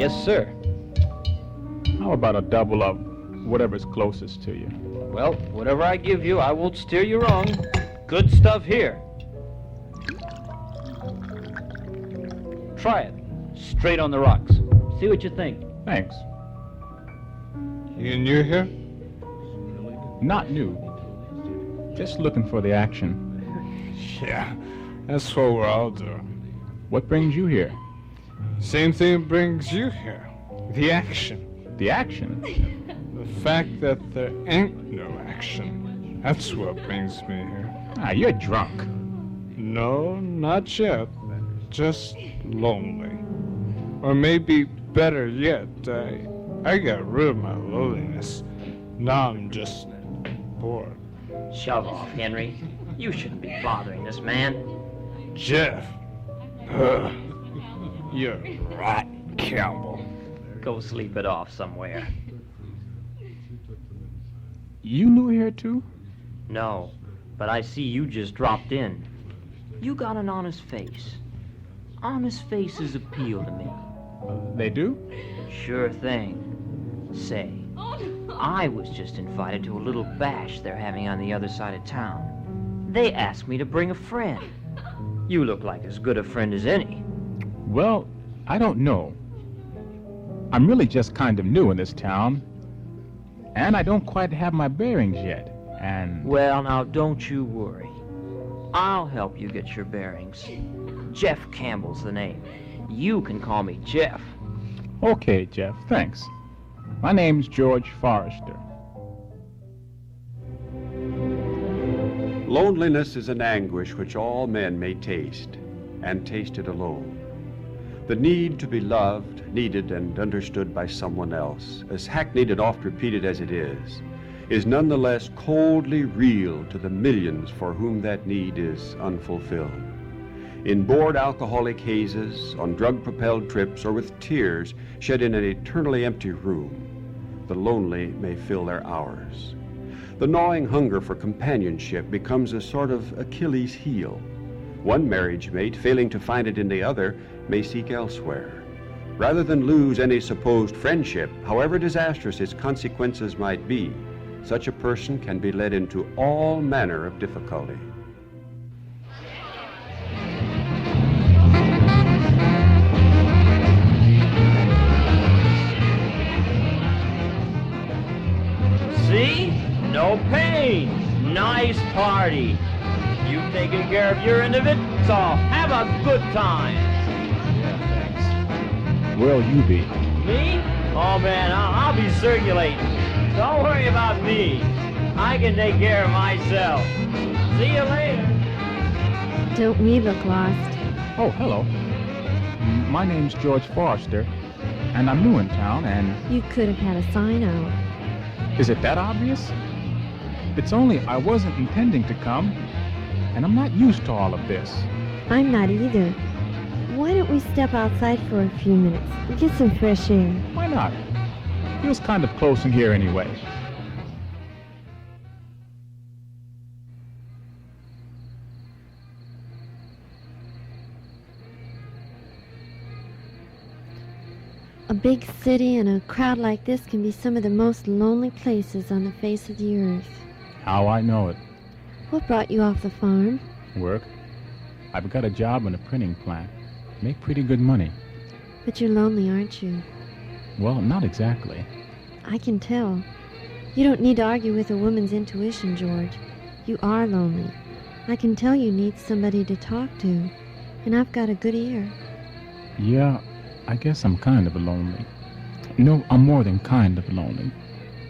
Yes, sir. How about a double of whatever's closest to you? Well, whatever I give you, I won't steer you wrong. Good stuff here. Try it. Straight on the rocks. See what you think. Thanks. You new here? Not new. Just looking for the action. Yeah, that's what we're all doing. What brings you here? Same thing brings you here. The action. The action? The fact that there ain't no action. That's what brings me here. Ah, you're drunk. No, not yet. Just lonely. Or maybe better yet, I got rid of my loneliness. Now I'm just bored. Shove off, Henry. You shouldn't be bothering this man. Jeff. You're right, Campbell. Go sleep it off somewhere. You new here too? No, but I see you just dropped in. You got an honest face. Honest faces appeal to me. They do? Sure thing. Say, I was just invited to a little bash they're having on the other side of town. They asked me to bring a friend. You look like as good a friend as any. Well, I don't know. I'm really just kind of new in this town. And I don't quite have my bearings yet. And... Well, now, don't you worry. I'll help you get your bearings. Jeff Campbell's the name. You can call me Jeff. Okay, Jeff, thanks. My name's George Forrester. Loneliness is an anguish which all men may taste, and taste it alone. The need to be loved, needed, and understood by someone else, as hackneyed and oft repeated as it is nonetheless coldly real to the millions for whom that need is unfulfilled. In bored alcoholic hazes, on drug-propelled trips, or with tears shed in an eternally empty room, the lonely may fill their hours. The gnawing hunger for companionship becomes a sort of Achilles heel. One marriage mate, failing to find it in the other, may seek elsewhere. Rather than lose any supposed friendship, however disastrous its consequences might be, such a person can be led into all manner of difficulty. See? No pain. Nice party. You've taken care of your end of it, so have a good time. Yeah, thanks. Where'll you be? Me? Oh, man, I'll be circulating. Don't worry about me. I can take care of myself. See you later. Don't we look lost? Oh, hello. My name's George Forrester, and I'm new in town, and... You could have had a sign out. Is it that obvious? It's only I wasn't intending to come, and I'm not used to all of this. I'm not either. Why don't we step outside for a few minutes and get some fresh air? Why not? Feels kind of close in here anyway. A big city and a crowd like this can be some of the most lonely places on the face of the earth. How I know it. What brought you off the farm? Work. I've got a job in a printing plant. Make pretty good money. But you're lonely, aren't you? Well, not exactly. I can tell. You don't need to argue with a woman's intuition, George. You are lonely. I can tell you need somebody to talk to. And I've got a good ear. Yeah, I guess I'm kind of lonely. No, I'm more than kind of lonely.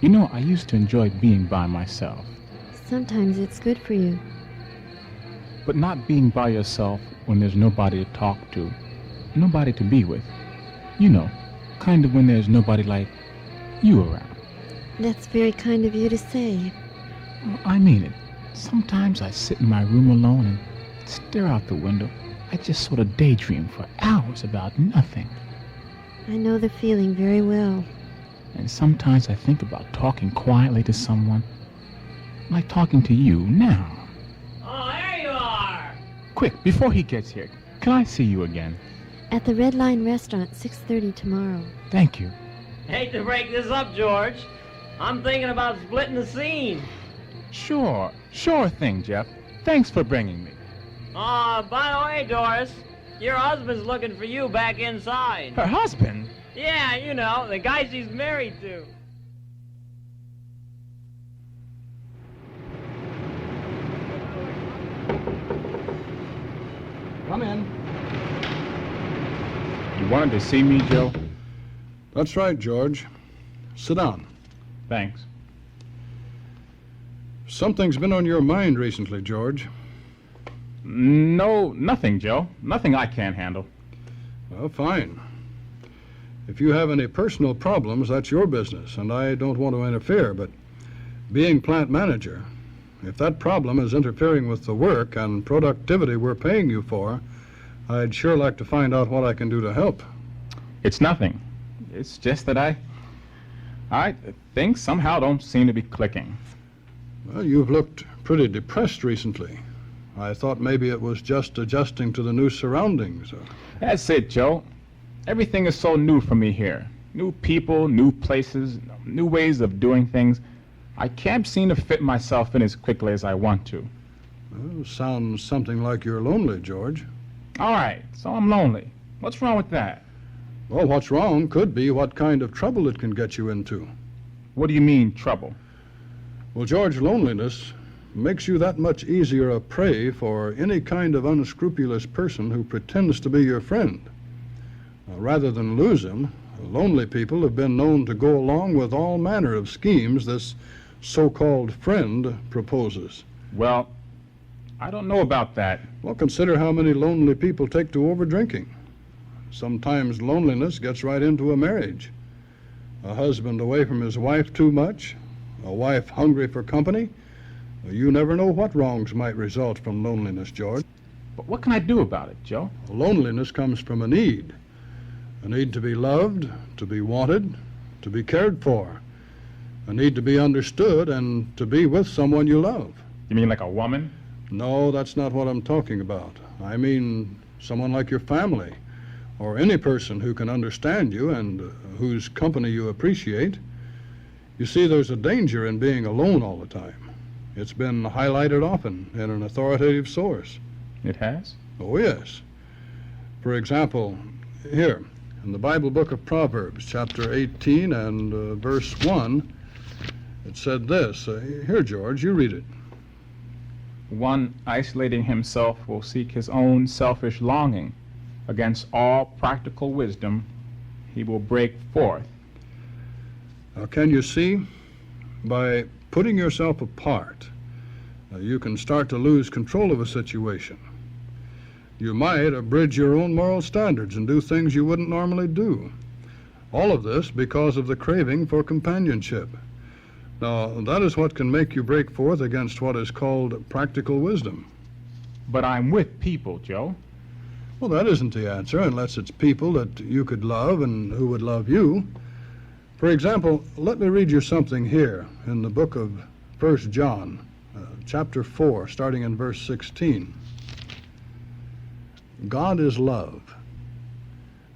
You know, I used to enjoy being by myself. Sometimes it's good for you. But not being by yourself when there's nobody to talk to, nobody to be with. You know, kind of when there's nobody like you around. That's very kind of you to say. Well, I mean it. Sometimes I sit in my room alone and stare out the window. I just sort of daydream for hours about nothing. I know the feeling very well. And sometimes I think about talking quietly to someone, like talking to you now. Oh, there you are. Quick, before he gets here, can I see you again? At the Red Line Restaurant, 6:30 tomorrow. Thank you. Hate to break this up, George. I'm thinking about splitting the scene. Sure thing, Jeff. Thanks for bringing me. By the way, Doris, your husband's looking for you back inside. Her husband? Yeah, you know, the guy she's married to. Come in. You wanted to see me, Joe? That's right, George. Sit down. Thanks. Something's been on your mind recently, George. No, nothing, Joe. Nothing I can't handle. Well, fine. If you have any personal problems, that's your business, and I don't want to interfere, but being plant manager, if that problem is interfering with the work and productivity we're paying you for, I'd sure like to find out what I can do to help. It's nothing. It's just that things somehow don't seem to be clicking. Well, you've looked pretty depressed recently. I thought maybe it was just adjusting to the new surroundings. That's it, Joe. Everything is so new for me here. New people, new places, new ways of doing things. I can't seem to fit myself in as quickly as I want to. Well, sounds something like you're lonely, George. All right, so I'm lonely. What's wrong with that? Well, what's wrong could be what kind of trouble it can get you into. What do you mean, trouble? Well, George, loneliness makes you that much easier a prey for any kind of unscrupulous person who pretends to be your friend. Rather than lose him, lonely people have been known to go along with all manner of schemes this so-called friend proposes. Well, I don't know about that. Well, consider how many lonely people take to overdrinking. Sometimes loneliness gets right into a marriage. A husband away from his wife too much, a wife hungry for company. You never know what wrongs might result from loneliness, George. But what can I do about it, Joe? Loneliness comes from a need to be loved, to be wanted, to be cared for, a need to be understood and to be with someone you love. You mean like a woman? No, that's not what I'm talking about. I mean someone like your family, or any person who can understand you and whose company you appreciate. You see, there's a danger in being alone all the time. It's been highlighted often in an authoritative source. It has? Oh, yes. For example, here, in the Bible book of Proverbs, chapter 18 and verse 1, it said this. Here, George, you read it. One isolating himself will seek his own selfish longing. Against all practical wisdom, he will break forth. Now, can you see? By putting yourself apart, you can start to lose control of a situation. You might abridge your own moral standards and do things you wouldn't normally do. All of this because of the craving for companionship. Now, that is what can make you break forth against what is called practical wisdom. But I'm with people, Joe. Well, that isn't the answer, unless it's people that you could love and who would love you. For example, let me read you something here in the book of 1 John, chapter 4, starting in verse 16. God is love,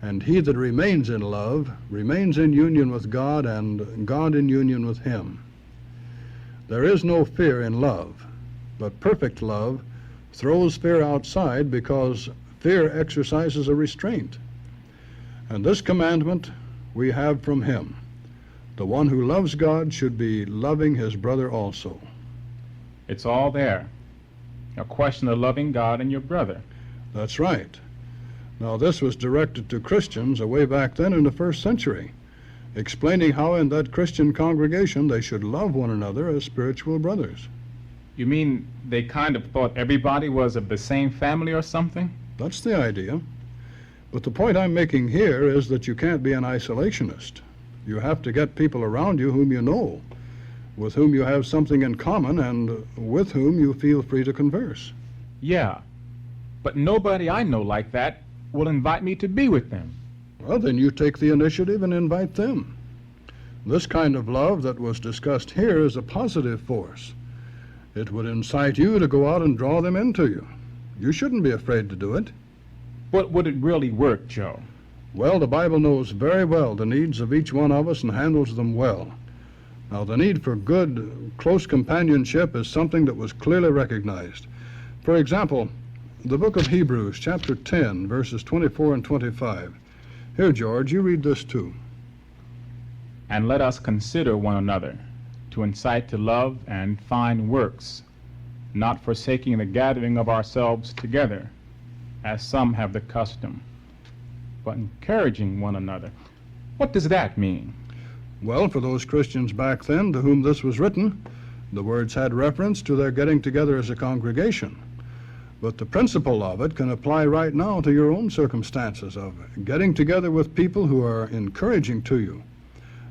and he that remains in love remains in union with God, and God in union with him. There is no fear in love, but perfect love throws fear outside, because fear exercises a restraint. And this commandment we have from him: the one who loves God should be loving his brother also. It's all there. A question of loving God and your brother. That's right. Now, this was directed to Christians way back then in the first century, explaining how in that Christian congregation they should love one another as spiritual brothers. You mean they kind of thought everybody was of the same family or something? That's the idea. But the point I'm making here is that you can't be an isolationist. You have to get people around you whom you know, with whom you have something in common, and with whom you feel free to converse. Yeah, but nobody I know like that will invite me to be with them. Well, then you take the initiative and invite them. This kind of love that was discussed here is a positive force. It would incite you to go out and draw them into you. You shouldn't be afraid to do it. But would it really work, Joe? Well, the Bible knows very well the needs of each one of us and handles them well. Now, the need for good, close companionship is something that was clearly recognized. For example, the book of Hebrews, chapter 10, verses 24 and 25. Here, George, you read this too. And let us consider one another, to incite to love and fine works, not forsaking the gathering of ourselves together, as some have the custom, but encouraging one another. What does that mean? Well, for those Christians back then to whom this was written, the words had reference to their getting together as a congregation. But the principle of it can apply right now to your own circumstances of getting together with people who are encouraging to you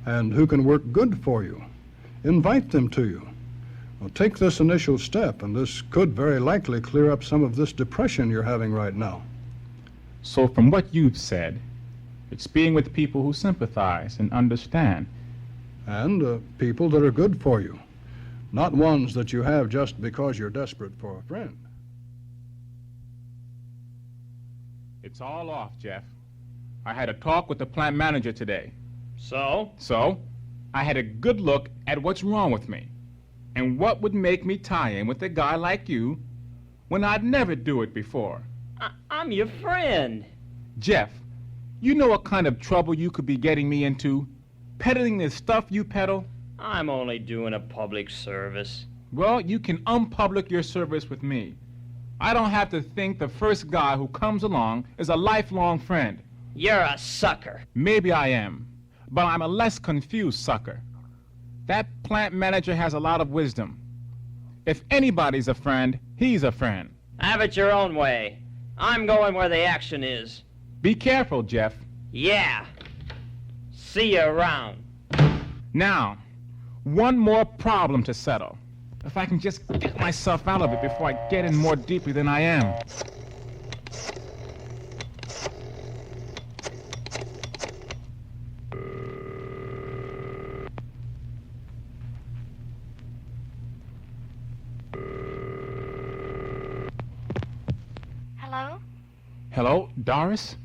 and who can work good for you. Invite them to you. Well, take this initial step, and this could very likely clear up some of this depression you're having right now. So from what you've said, it's being with people who sympathize and understand. And people that are good for you, not ones that you have just because you're desperate for a friend. It's all off, Jeff. I had a talk with the plant manager today. So? I had a good look at what's wrong with me and what would make me tie in with a guy like you when I'd never do it before. I'm your friend. Jeff, you know what kind of trouble you could be getting me into? Peddling the stuff you peddle? I'm only doing a public service. Well, you can unpublic your service with me. I don't have to think the first guy who comes along is a lifelong friend. You're a sucker. Maybe I am, but I'm a less confused sucker. That plant manager has a lot of wisdom. If anybody's a friend, he's a friend. Have it your own way. I'm going where the action is. Be careful, Jeff. Yeah. See you around. Now, one more problem to settle. If I can just get myself out of it before I get in more deeply than I am. Hello? Hello, Doris?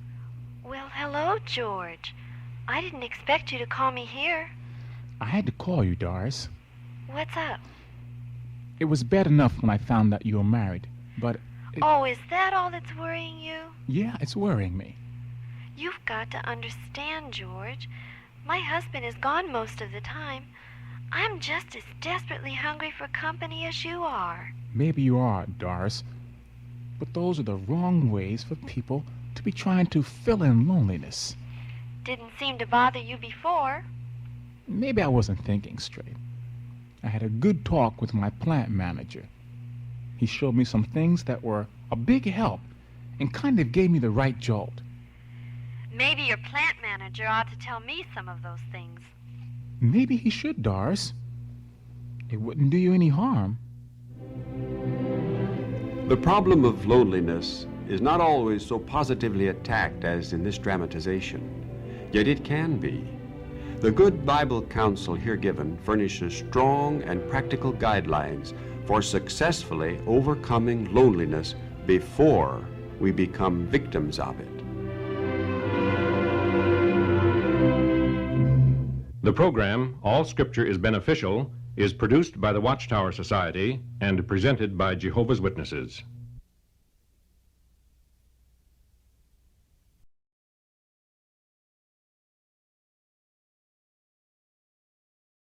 Well, hello, George. I didn't expect you to call me here. I had to call you, Doris. What's up? It was bad enough when I found that you were married, but... Oh, is that all that's worrying you? Yeah, it's worrying me. You've got to understand, George. My husband is gone most of the time. I'm just as desperately hungry for company as you are. Maybe you are, Doris. But those are the wrong ways for people to be trying to fill in loneliness. Didn't seem to bother you before. Maybe I wasn't thinking straight. I had a good talk with my plant manager. He showed me some things that were a big help and kind of gave me the right jolt. Maybe your plant manager ought to tell me some of those things. Maybe he should, Doris. It wouldn't do you any harm. The problem of loneliness is not always so positively attacked as in this dramatization, yet it can be. The good Bible counsel here given furnishes strong and practical guidelines for successfully overcoming loneliness before we become victims of it. The program, All Scripture is Beneficial, is produced by the Watchtower Society and presented by Jehovah's Witnesses.